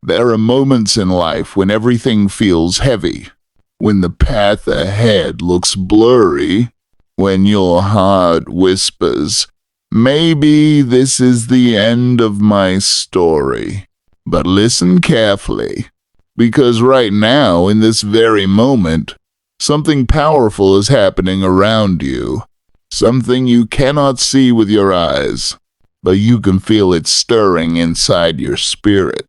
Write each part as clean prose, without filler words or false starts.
There are moments in life when everything feels heavy, when the path ahead looks blurry, when your heart whispers, maybe this is the end of my story. But listen carefully, because right now, in this very moment, something powerful is happening around you. Something you cannot see with your eyes, but you can feel it stirring inside your spirit.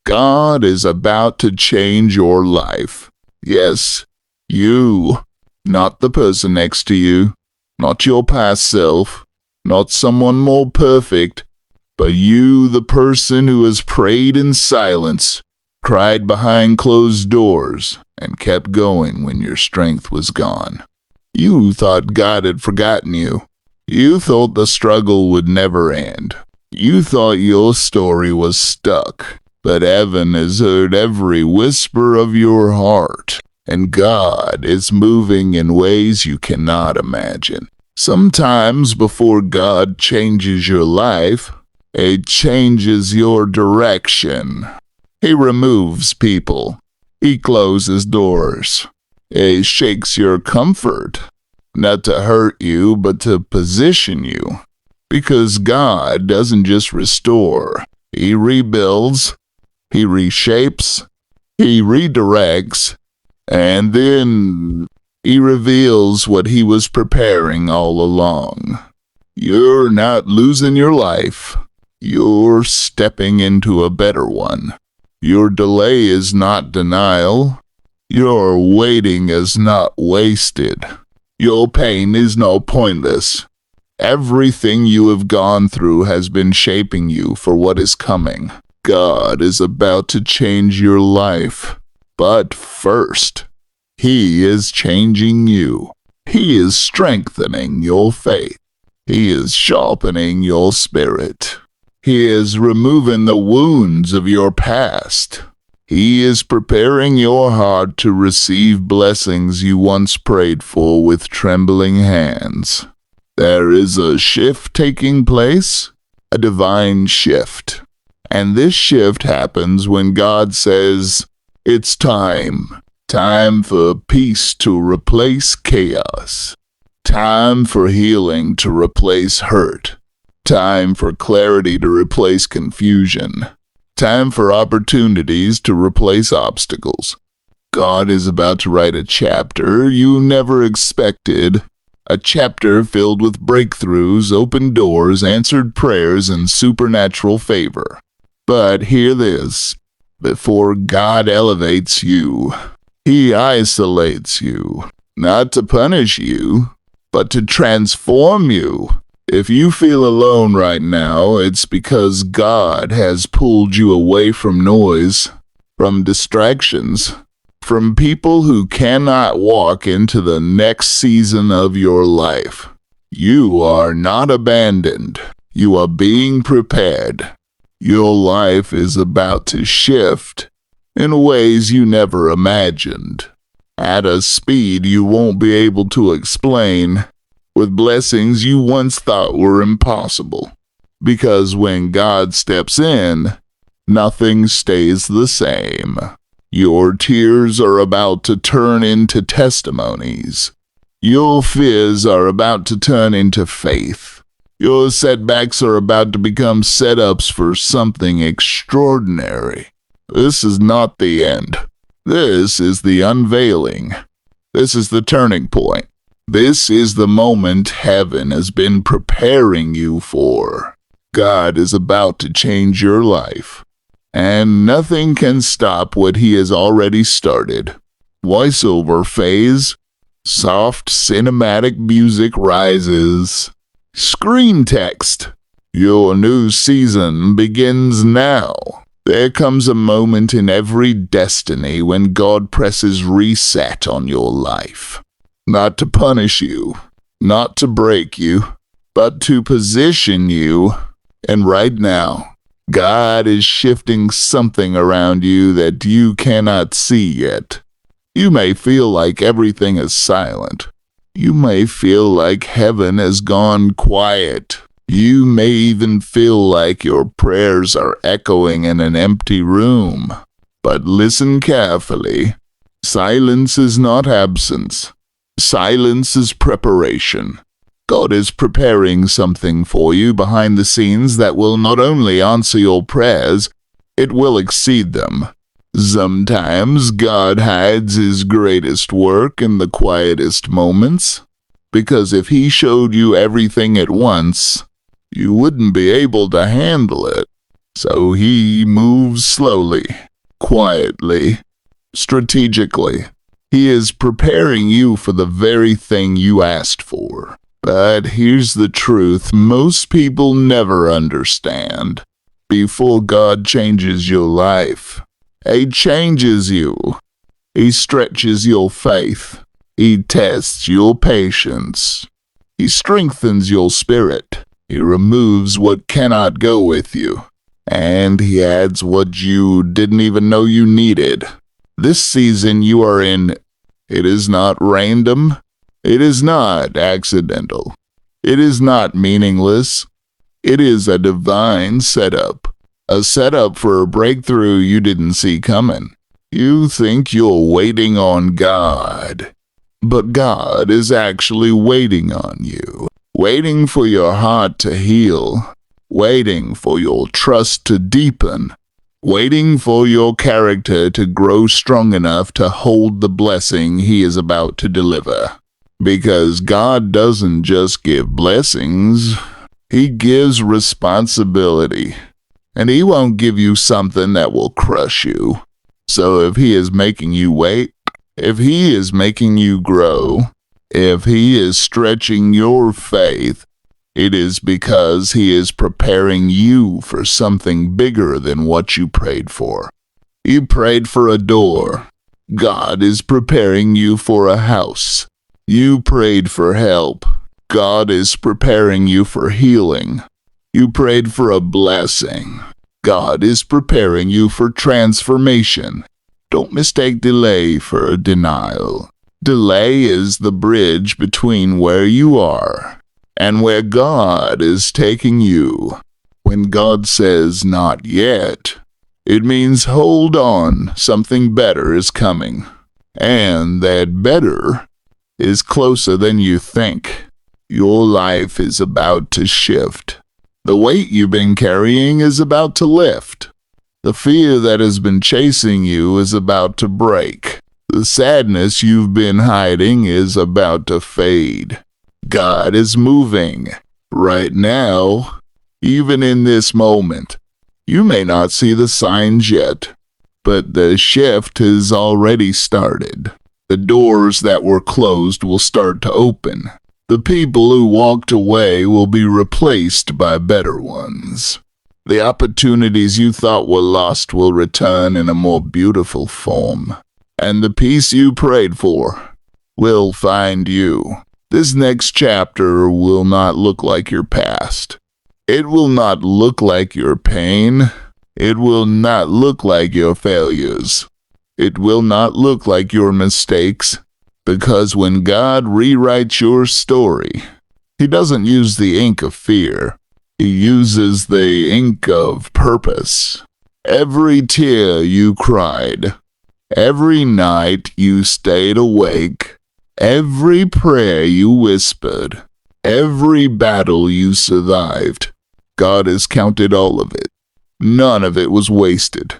God is about to change your life. Yes, you, not the person next to you, not your past self, not someone more perfect, but you, the person who has prayed in silence, cried behind closed doors, and kept going when your strength was gone. You thought God had forgotten you. You thought the struggle would never end. You thought your story was stuck. But heaven has heard every whisper of your heart, and God is moving in ways you cannot imagine. Sometimes before God changes your life, He changes your direction. He removes people. He closes doors. He shakes your comfort, not to hurt you, but to position you. Because God doesn't just restore, He rebuilds, He reshapes, He redirects, and then He reveals what He was preparing all along. You're not losing your life. You're stepping into a better one. Your delay is not denial. Your waiting is not wasted. Your pain is not pointless. Everything you have gone through has been shaping you for what is coming. God is about to change your life. But first, He is changing you. He is strengthening your faith. He is sharpening your spirit. He is removing the wounds of your past. He is preparing your heart to receive blessings you once prayed for with trembling hands. There is a shift taking place, a divine shift. And this shift happens when God says, it's time. Time for peace to replace chaos. Time for healing to replace hurt. Time for clarity to replace confusion. Time for opportunities to replace obstacles. God is about to write a chapter you never expected. A chapter filled with breakthroughs, open doors, answered prayers, and supernatural favor. But hear this. Before God elevates you, He isolates you. Not to punish you, but to transform you. If you feel alone right now, it's because God has pulled you away from noise, from distractions, from people who cannot walk into the next season of your life. You are not abandoned. You are being prepared. Your life is about to shift in ways you never imagined, at a speed you won't be able to explain, with blessings you once thought were impossible. Because when God steps in, nothing stays the same. Your tears are about to turn into testimonies. Your fears are about to turn into faith. Your setbacks are about to become setups for something extraordinary. This is not the end. This is the unveiling. This is the turning point. This is the moment heaven has been preparing you for. God is about to change your life, and nothing can stop what He has already started. Voiceover phase. Soft cinematic music rises. Screen text. Your new season begins now. There comes a moment in every destiny when God presses reset on your life. Not to punish you, not to break you, but to position you. And right now, God is shifting something around you that you cannot see yet. You may feel like everything is silent. You may feel like heaven has gone quiet. You may even feel like your prayers are echoing in an empty room. But listen carefully. Silence is not absence. Silence is preparation. God is preparing something for you behind the scenes that will not only answer your prayers, it will exceed them. Sometimes God hides his greatest work in the quietest moments, because if he showed you everything at once, you wouldn't be able to handle it. So he moves slowly, quietly, strategically. He is preparing you for the very thing you asked for. But here's the truth most people never understand. Before God changes your life, he changes you. He stretches your faith. He tests your patience. He strengthens your spirit. He removes what cannot go with you. And he adds what you didn't even know you needed. This season you are in, it is not random. It is not accidental. It is not meaningless. It is a divine setup. A setup for a breakthrough you didn't see coming. You think you're waiting on God, but God is actually waiting on you. Waiting for your heart to heal. Waiting for your trust to deepen. Waiting for your character to grow strong enough to hold the blessing he is about to deliver. Because God doesn't just give blessings, he gives responsibility. And he won't give you something that will crush you. So if he is making you wait, if he is making you grow, if he is stretching your faith, it is because he is preparing you for something bigger than what you prayed for. You prayed for a door. God is preparing you for a house. You prayed for help. God is preparing you for healing. You prayed for a blessing. God is preparing you for transformation. Don't mistake delay for denial. Delay is the bridge between where you are and where God is taking you. When God says not yet, it means hold on, something better is coming. And that better is closer than you think. Your life is about to shift. The weight you've been carrying is about to lift. The fear that has been chasing you is about to break. The sadness you've been hiding is about to fade. God is moving. Right now, even in this moment, you may not see the signs yet, but the shift has already started. The doors that were closed will start to open. The people who walked away will be replaced by better ones. The opportunities you thought were lost will return in a more beautiful form. And the peace you prayed for will find you. This next chapter will not look like your past. It will not look like your pain. It will not look like your failures. It will not look like your mistakes. Because when God rewrites your story, he doesn't use the ink of fear. He uses the ink of purpose. Every tear you cried, every night you stayed awake, every prayer you whispered, every battle you survived, God has counted all of it. None of it was wasted.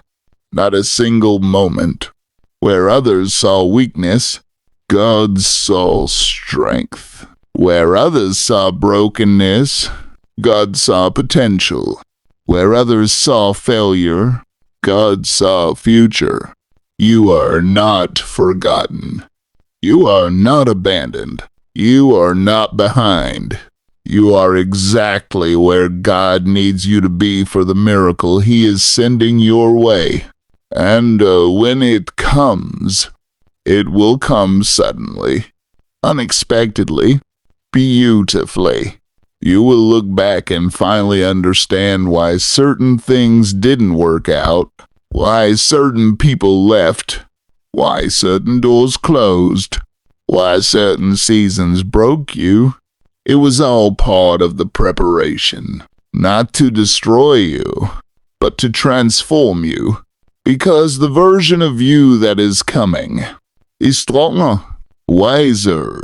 Not a single moment. Where others saw weakness, God saw strength. Where others saw brokenness, God saw potential. Where others saw failure, God saw future. You are not forgotten. You are not abandoned. You are not behind. You are exactly where God needs you to be for the miracle he is sending your way. And when it comes, it will come suddenly, unexpectedly, beautifully. You will look back and finally understand why certain things didn't work out, why certain people left, why certain doors closed, why certain seasons broke you, It was all part of the preparation, not to destroy you, but to transform you, because the version of you that is coming is stronger, wiser,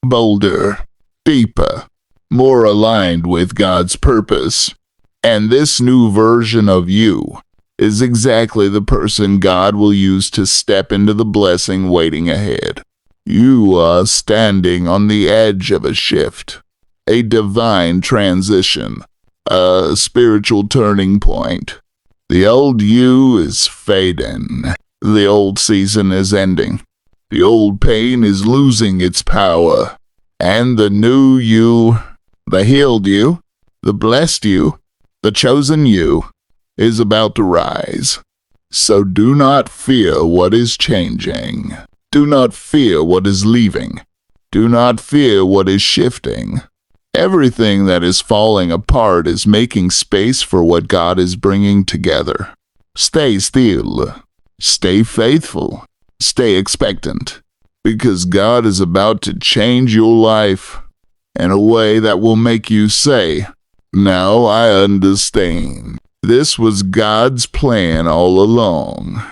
bolder, deeper, more aligned with God's purpose. And this new version of you is exactly the person God will use to step into the blessing waiting ahead. You are standing on the edge of a shift, a divine transition, a spiritual turning point. The old you is fading. The old season is ending. The old pain is losing its power. And the new you, the healed you, the blessed you, the chosen you, is about to rise. So do not fear what is changing. Do not fear what is leaving. Do not fear what is shifting. Everything that is falling apart is making space for what God is bringing together. Stay still. Stay faithful. Stay expectant. Because God is about to change your life in a way that will make you say, "Now I understand. This was God's plan all along."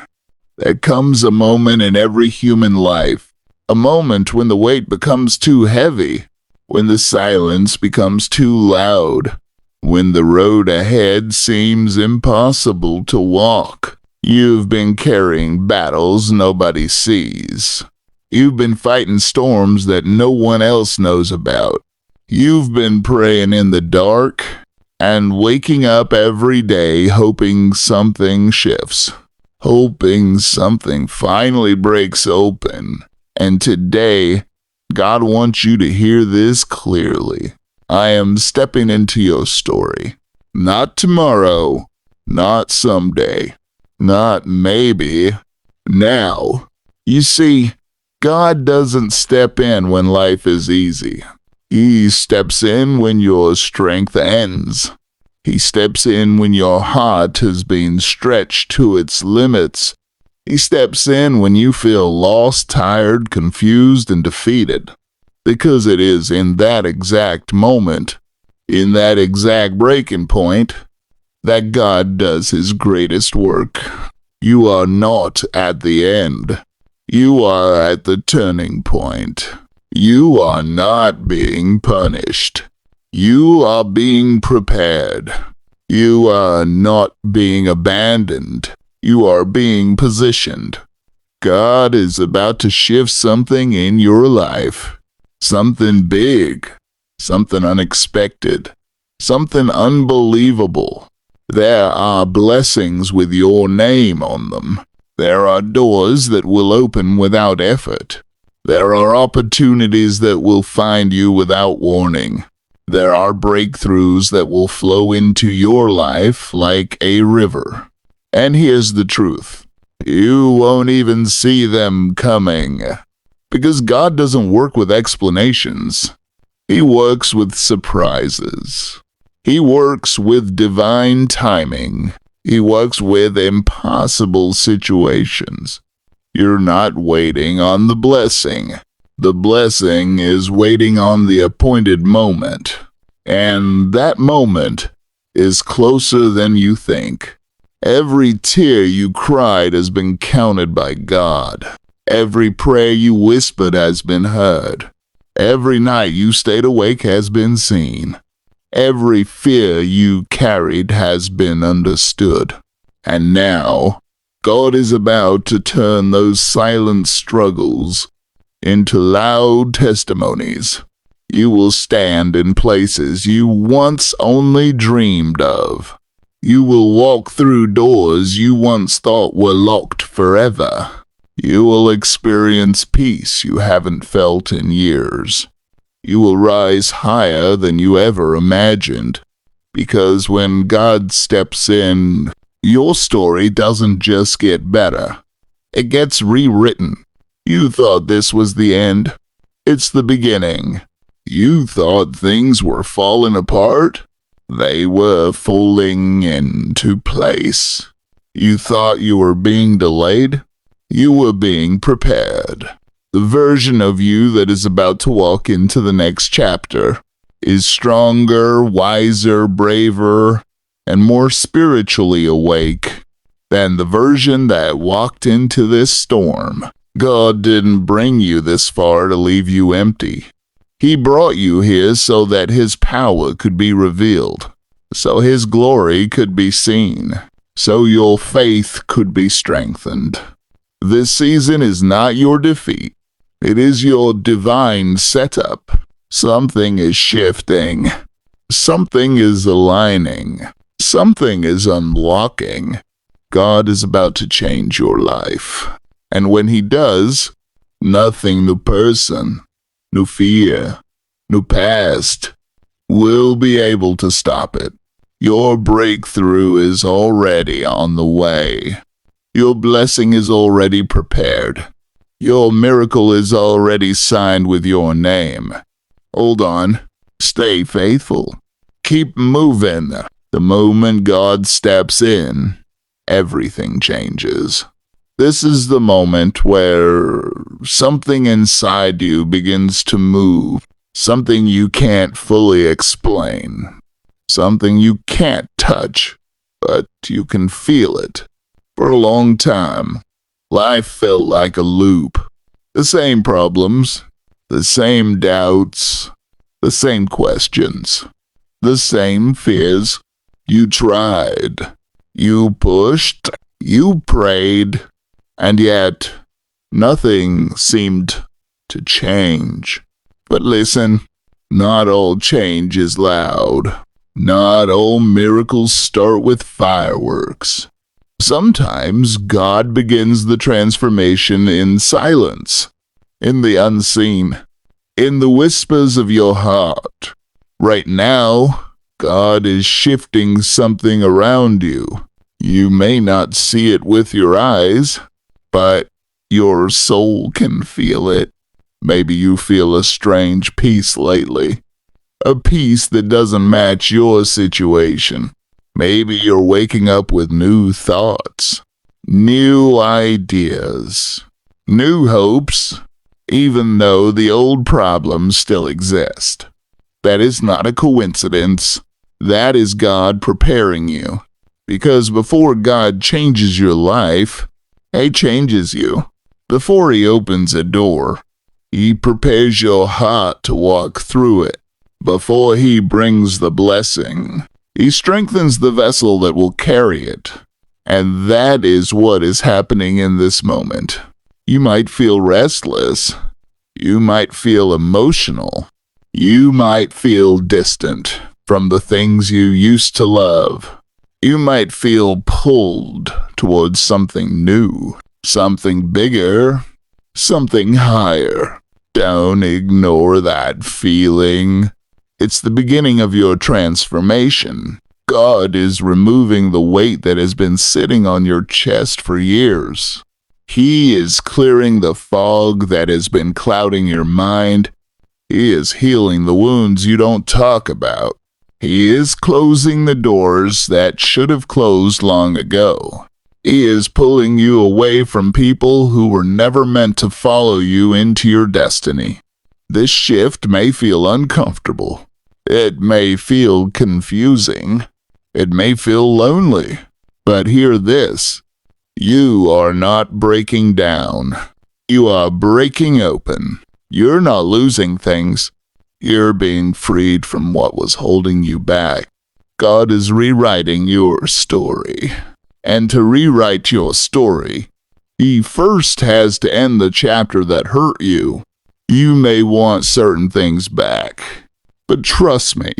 There comes a moment in every human life, a moment when the weight becomes too heavy, when the silence becomes too loud, when the road ahead seems impossible to walk. You've been carrying battles nobody sees. You've been fighting storms that no one else knows about. You've been praying in the dark and waking up every day hoping something shifts, hoping something finally breaks open. And today, God wants you to hear this clearly. I am stepping into your story. Not tomorrow, not someday, not maybe, now. You see, God doesn't step in when life is easy. He steps in when your strength ends. He steps in when your heart has been stretched to its limits. He steps in when you feel lost, tired, confused, and defeated. Because it is in that exact moment, in that exact breaking point, that God does his greatest work. You are not at the end. You are at the turning point. You are not being punished. You are being prepared. You are not being abandoned. You are being positioned. God is about to shift something in your life. Something big. Something unexpected. Something unbelievable. There are blessings with your name on them. There are doors that will open without effort. There are opportunities that will find you without warning. There are breakthroughs that will flow into your life like a river. And here's the truth. You won't even see them coming. Because God doesn't work with explanations. He works with surprises. He works with divine timing. He works with impossible situations. You're not waiting on the blessing. The blessing is waiting on the appointed moment. And that moment is closer than you think. Every tear you cried has been counted by God. Every prayer you whispered has been heard. Every night you stayed awake has been seen. Every fear you carried has been understood. And now, God is about to turn those silent struggles into loud testimonies. You will stand in places you once only dreamed of. You will walk through doors you once thought were locked forever. You will experience peace you haven't felt in years. You will rise higher than you ever imagined. Because when God steps in, your story doesn't just get better. It gets rewritten. You thought this was the end. It's the beginning. You thought things were falling apart. They were falling into place. You thought you were being delayed. You were being prepared. The version of you that is about to walk into the next chapter is stronger, wiser, braver, and more spiritually awake than the version that walked into this storm. God didn't bring you this far to leave you empty. He brought you here so that His power could be revealed, so His glory could be seen, so your faith could be strengthened. This season is not your defeat. It is your divine setup. Something is shifting. Something is aligning. Something is unlocking. God is about to change your life. And when He does, nothing, no person, no fear, no past, will be able to stop it. Your breakthrough is already on the way. Your blessing is already prepared. Your miracle is already signed with your name. Hold on. Stay faithful. Keep moving. The moment God steps in, everything changes. This is the moment where something inside you begins to move. Something you can't fully explain. Something you can't touch, but you can feel it. For a long time, life felt like a loop. The same problems, the same doubts, the same questions, the same fears. You tried, you pushed, you prayed, and yet nothing seemed to change. But listen, not all change is loud. Not all miracles start with fireworks. Sometimes God begins the transformation in silence, in the unseen, in the whispers of your heart. Right now, God is shifting something around you. You may not see it with your eyes, but your soul can feel it. Maybe you feel a strange peace lately. A peace that doesn't match your situation. Maybe you're waking up with new thoughts, new ideas, new hopes, even though the old problems still exist. That is not a coincidence. That is God preparing you. Because before God changes your life, He changes you. Before He opens a door, He prepares your heart to walk through it. Before He brings the blessing, He strengthens the vessel that will carry it. And that is what is happening in this moment. You might feel restless. You might feel emotional. You might feel distant from the things you used to love. You might feel pulled towards something new, something bigger, something higher. Don't ignore that feeling. It's the beginning of your transformation. God is removing the weight that has been sitting on your chest for years. He is clearing the fog that has been clouding your mind. He is healing the wounds you don't talk about. He is closing the doors that should have closed long ago. He is pulling you away from people who were never meant to follow you into your destiny. This shift may feel uncomfortable. It may feel confusing. It may feel lonely. But hear this. You are not breaking down. You are breaking open. You're not losing things. You're being freed from what was holding you back. God is rewriting your story. And to rewrite your story, He first has to end the chapter that hurt you. You may want certain things back. But trust me,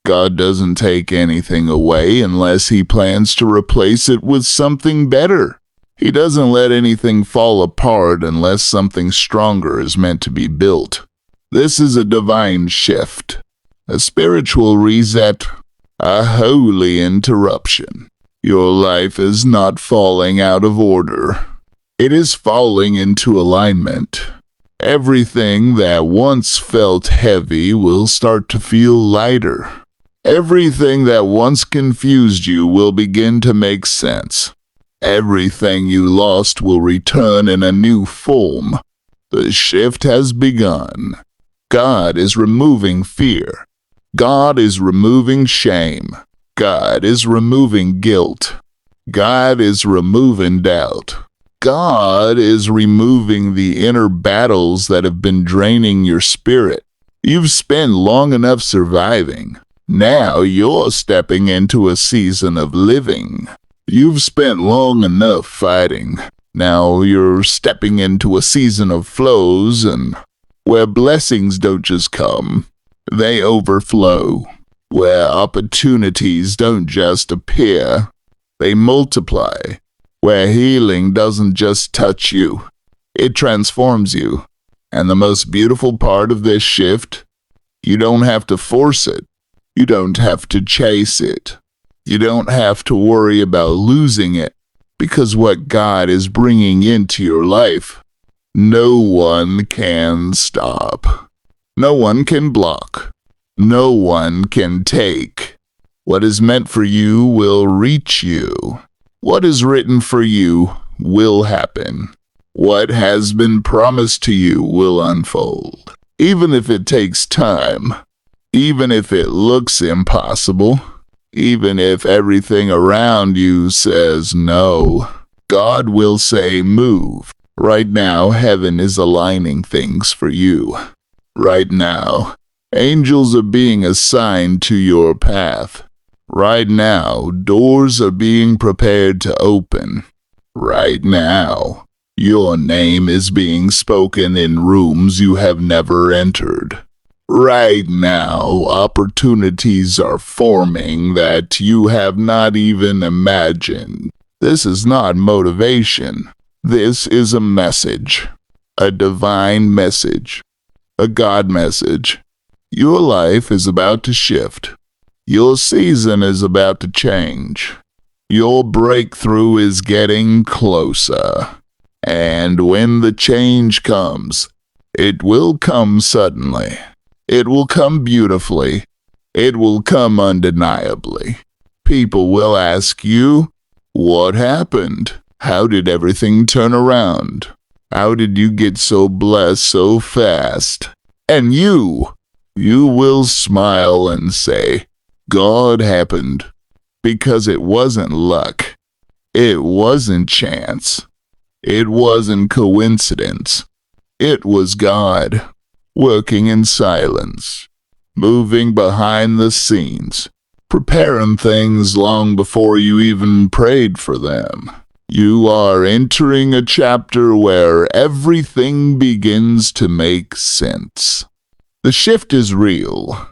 God doesn't take anything away unless He plans to replace it with something better. He doesn't let anything fall apart unless something stronger is meant to be built. This is a divine shift, a spiritual reset, a holy interruption. Your life is not falling out of order. It is falling into alignment. Everything that once felt heavy will start to feel lighter. Everything that once confused you will begin to make sense. Everything you lost will return in a new form. The shift has begun. God is removing fear. God is removing shame. God is removing guilt. God is removing doubt. God is removing the inner battles that have been draining your spirit. You've spent long enough surviving. Now you're stepping into a season of living. You've spent long enough fighting. Now you're stepping into a season of flows, and where blessings don't just come, they overflow. Where opportunities don't just appear, they multiply. Where healing doesn't just touch you, it transforms you. And the most beautiful part of this shift, you don't have to force it. You don't have to chase it. You don't have to worry about losing it, because what God is bringing into your life, no one can stop. No one can block. No one can take. What is meant for you will reach you. What is written for you will happen. What has been promised to you will unfold. Even if it takes time, even if it looks impossible, even if everything around you says no, God will say move. Right now, heaven is aligning things for you. Right now, angels are being assigned to your path. Right now, doors are being prepared to open. Right now, your name is being spoken in rooms you have never entered. Right now, opportunities are forming that you have not even imagined. This is not motivation. This is a message. A divine message. A God message. Your life is about to shift. Your season is about to change. Your breakthrough is getting closer. And when the change comes, it will come suddenly. It will come beautifully. It will come undeniably. People will ask you, what happened? How did everything turn around? How did you get so blessed so fast? And you will smile and say, God happened, because it wasn't luck. It wasn't chance. It wasn't coincidence. It was God, working in silence, moving behind the scenes, preparing things long before you even prayed for them. You are entering a chapter where everything begins to make sense. The shift is real.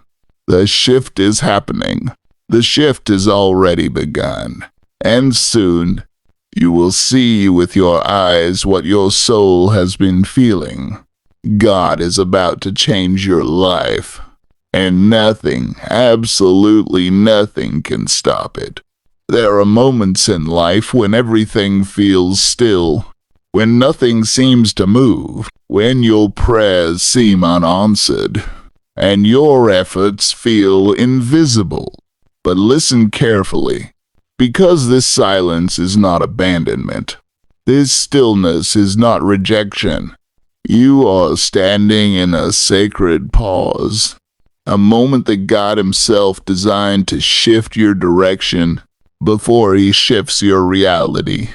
The shift is happening. The shift has already begun. And soon, you will see with your eyes what your soul has been feeling. God is about to change your life. And nothing, absolutely nothing can stop it. There are moments in life when everything feels still, when nothing seems to move, when your prayers seem unanswered, and your efforts feel invisible. But listen carefully, because this silence is not abandonment. This stillness is not rejection. You are standing in a sacred pause, a moment that God Himself designed to shift your direction before He shifts your reality.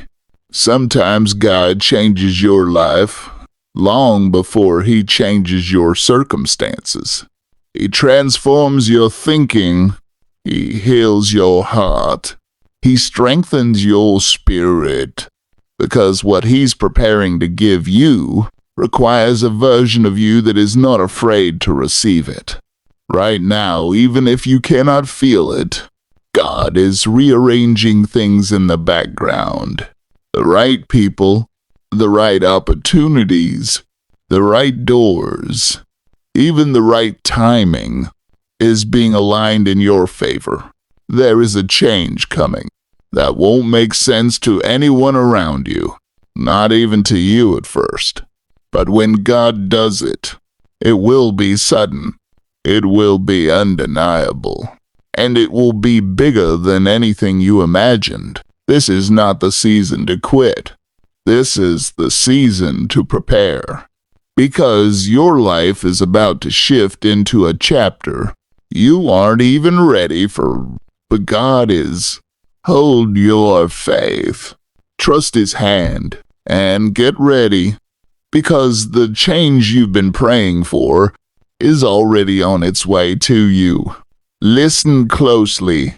Sometimes God changes your life long before He changes your circumstances. He transforms your thinking. He heals your heart. He strengthens your spirit, because what He's preparing to give you requires a version of you that is not afraid to receive it. Right now, even if you cannot feel it, God is rearranging things in the background. The right people, the right opportunities, the right doors, even the right timing is being aligned in your favor. There is a change coming that won't make sense to anyone around you, not even to you at first. But when God does it, it will be sudden. It will be undeniable. And it will be bigger than anything you imagined. This is not the season to quit. This is the season to prepare. Because your life is about to shift into a chapter You aren't even ready but God is. Hold your faith. Trust His hand and get ready, because the change you've been praying for is already on its way to you. Listen closely,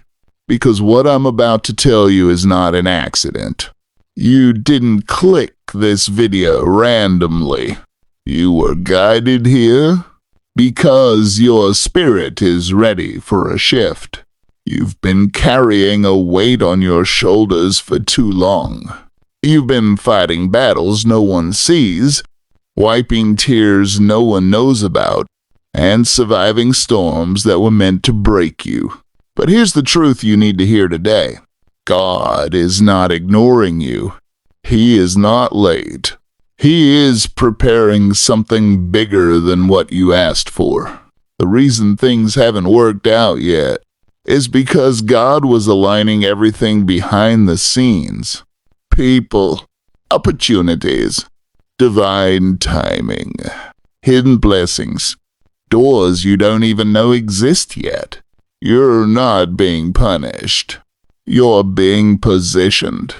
because what I'm about to tell you is not an accident. You didn't click this video randomly. You were guided here because your spirit is ready for a shift. You've been carrying a weight on your shoulders for too long. You've been fighting battles no one sees, wiping tears no one knows about, and surviving storms that were meant to break you. But here's the truth you need to hear today. God is not ignoring you. He is not late. He is preparing something bigger than what you asked for. The reason things haven't worked out yet is because God was aligning everything behind the scenes. People, opportunities, divine timing, hidden blessings, doors you don't even know exist yet. You're not being punished. You're being positioned.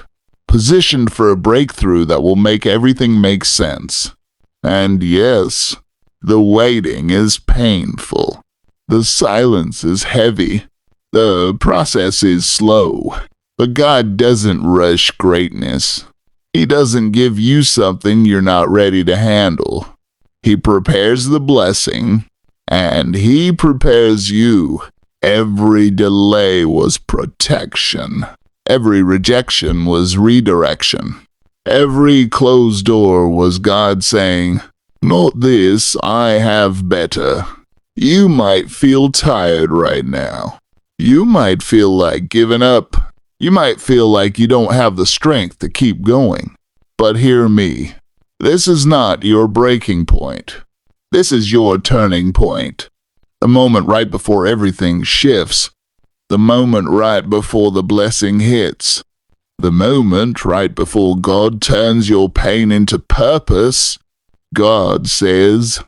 Positioned for a breakthrough that will make everything make sense. And yes, the waiting is painful. The silence is heavy. The process is slow. But God doesn't rush greatness. He doesn't give you something you're not ready to handle. He prepares the blessing, and He prepares you. Every delay was protection. Every rejection was redirection. Every closed door was God saying, "Not this, I have better." You might feel tired right now. You might feel like giving up. You might feel like you don't have the strength to keep going. But hear me. This is not your breaking point. This is your turning point. The moment right before everything shifts. The moment right before the blessing hits. The moment right before God turns your pain into purpose. God says,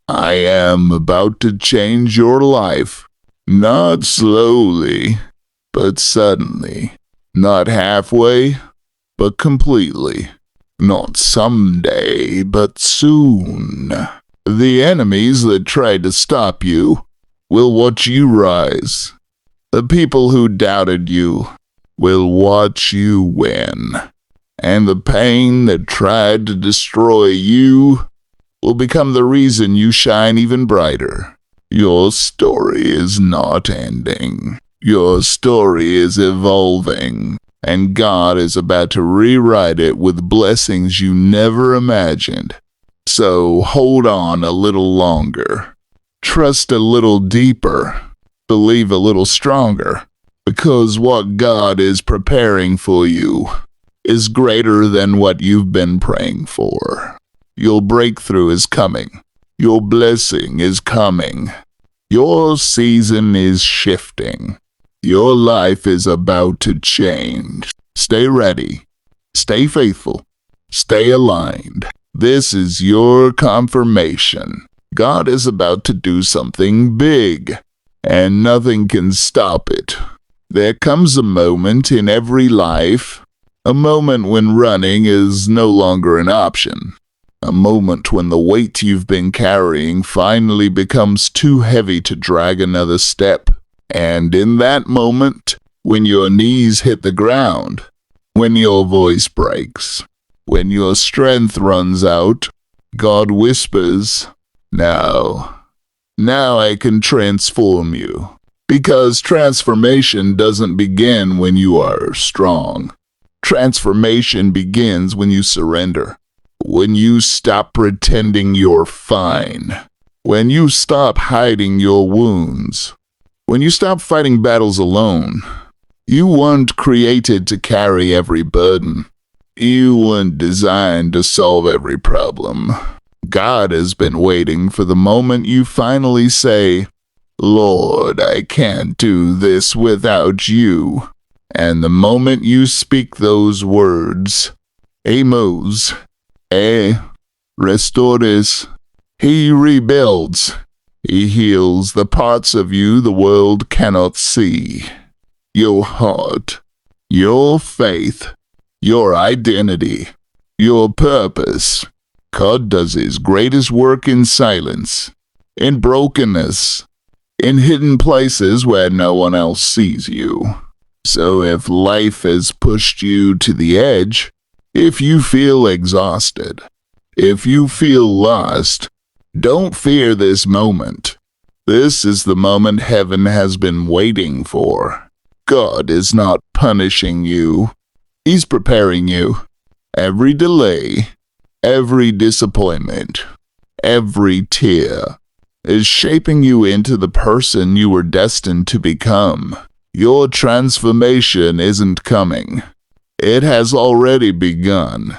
"I am about to change your life. Not slowly, but suddenly. Not halfway, but completely. Not someday, but soon." The enemies that tried to stop you will watch you rise. The people who doubted you will watch you win. And the pain that tried to destroy you will become the reason you shine even brighter. Your story is not ending. Your story is evolving. And God is about to rewrite it with blessings you never imagined. So hold on a little longer. Trust a little deeper. Believe a little stronger. Because what God is preparing for you is greater than what you've been praying for. Your breakthrough is coming. Your blessing is coming. Your season is shifting. Your life is about to change. Stay ready. Stay faithful. Stay aligned. This is your confirmation. God is about to do something big, and nothing can stop it. There comes a moment in every life, a moment when running is no longer an option. A moment when the weight you've been carrying finally becomes too heavy to drag another step. And in that moment, when your knees hit the ground, when your voice breaks, when your strength runs out, God whispers, Now I can transform you." Because transformation doesn't begin when you are strong. Transformation begins when you surrender. When you stop pretending you're fine. When you stop hiding your wounds. When you stop fighting battles alone. You weren't created to carry every burden. You weren't designed to solve every problem. God has been waiting for the moment you finally say, "Lord, I can't do this without you." And the moment you speak those words, Amos, restores, He rebuilds. He heals the parts of you the world cannot see. Your heart, your faith, your identity, your purpose. God does his greatest work in silence, in brokenness, in hidden places where no one else sees you. So if life has pushed you to the edge, if you feel exhausted, if you feel lost, don't fear this moment. This is the moment heaven has been waiting for. God is not punishing you. He's preparing you. Every delay, every disappointment, every tear is shaping you into the person you were destined to become. Your transformation isn't coming. It has already begun.